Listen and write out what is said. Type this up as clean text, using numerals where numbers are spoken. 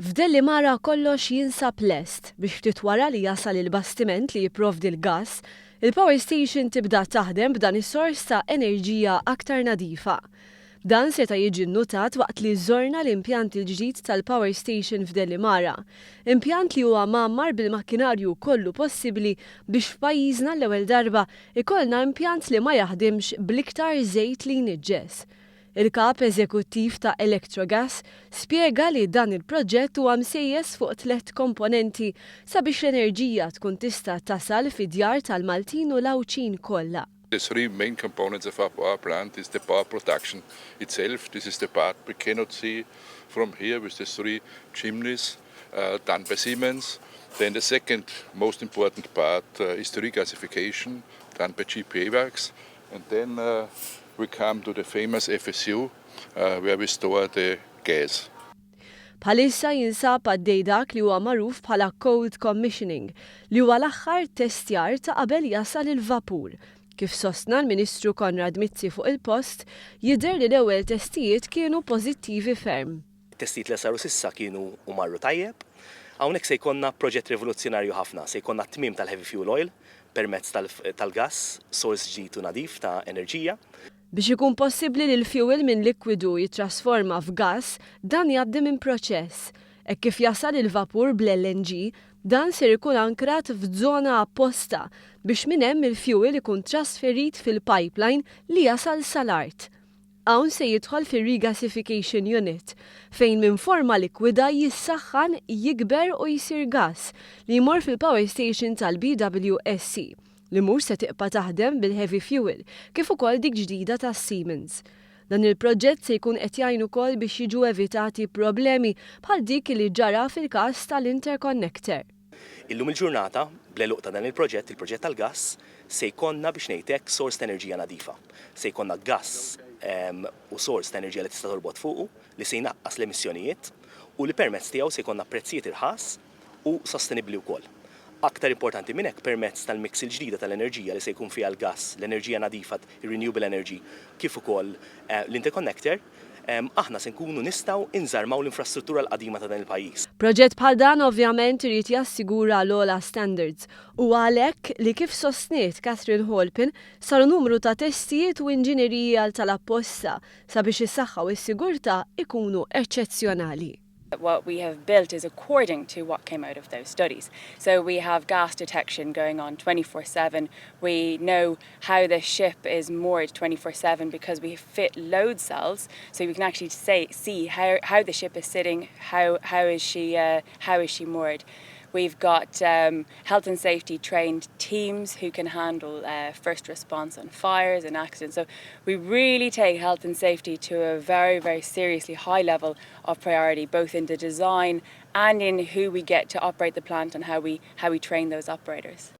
F'Delimara kollox jinsab lest biex ftit wara li jasal il-bastiment li jipprovdi l-gass, il-Powerstation tibda taħdem b'dan is-sors ta' enerġija aktar nadifa. Dan seta' jiġi nnutat waqt li żorna l-impjant il-ġdid tal-Powerstation f'Delimara, impjant li huwa mammar bil-makkinarju kollu possibbli biex f'pajjiżna l-ewwel darba ikollna impjant li ma jaħdimx bl-iktar żejt li jniġġes. Il-kap eżekuttiv ta' Electrogas spjega li dan il-proġett huwa msejjes fuq 3 komponenti sabiex l-enerġija tkun tista' tasal fid-djar tal-Maltin u l-Awċin kollha. The 3 main components of our power plant is the power production itself. This is the part we cannot see from here with the 3 chimneys done by Siemens. Then the second most important part is the regasification done by GPA works. And then we come to the famous FSU where we store the gas. Bħalissa jinsab għaddej dak li huwa magħruf bħala cold commissioning li huwa l-aħħar testjar ta' qabel jasal il-vapur. Kif sostna l-Ministru Konrad Mizzi fuq il-post, jidher li l-ewwel testijiet kienu pożittivi ferm. Testijiet li saru sissa kienu u marru tajjeb. Hawnhekk se jkollna proġett rivoluzzjonarju ħafna, se jkollna tmiem tal-heavy fuel oil permezz tal-gass, sors ġdid u nadif ta' enerġija. Biex ikun possibbli li l-fuel minn likwidu jitrasforma f'gass, dan jgħaddi minn proċess. Hekk kif jasal il-vapur bl-LNG, dan ser ikun ankrat f'żona apposta biex minn hemm il-fuel ikun trasferit fil-pipeline li jasal sal-art. Hawn se jidħol fir-regasification unit fejn minn forma likwida jissaħħan, jikber u jsir gass li jmur fil-Powerstation tal-BWSC li mhux se tiqpa' taħdem bil-heavy fuel kif ukoll dik ġdida tas Siemens. Dan il-proġett se jkun qed jgħin ukoll biex jiġu evitati problemi bħal dik li ġara fil-każ tal-interconnector. Illum il-ġurnata, bl-eluq ta' dan il-proġett tal-gass, se jkollna biex ngħidlek sors ta' enerġija nadifa. Se jkollna gass u sors ta' enerġija li tista' torbot fuqu li se jnaqqas l-emissjonijiet u li permezz tiegħu se jkollna prezzijiet irħas u sostenibbli wkoll. Aktar importanti minn hekk permezz tal-mix il-ġdida tal-enerġija li se jkun fiha l-gass, l-enerġija nadifa, ir-renewable energy, kif ukoll l-interconnector, aħna se nkunu nistgħu inżarmaw l-infrastruttura l-qadima ta' dan il-pajjiż. Proġett bħal dan ovvjament irid jassigura l-ogħla standards u għalhekk li kif sostniet Catherine Holpin saru numru ta' testijiet u inġinerija tal-apposta sabiex is-saħħa u s-sigurtà ikunu eċċezzjonali. What we have built is according to what came out of those studies. So we have gas detection going on 24/7. We know how the ship is moored 24/7 because we fit load cells, so we can actually see how the ship is sitting, how is she moored. We've got health and safety trained teams who can handle first response on fires and accidents. So we really take health and safety to a very, very seriously high level of priority, both in the design and in who we get to operate the plant and how we train those operators.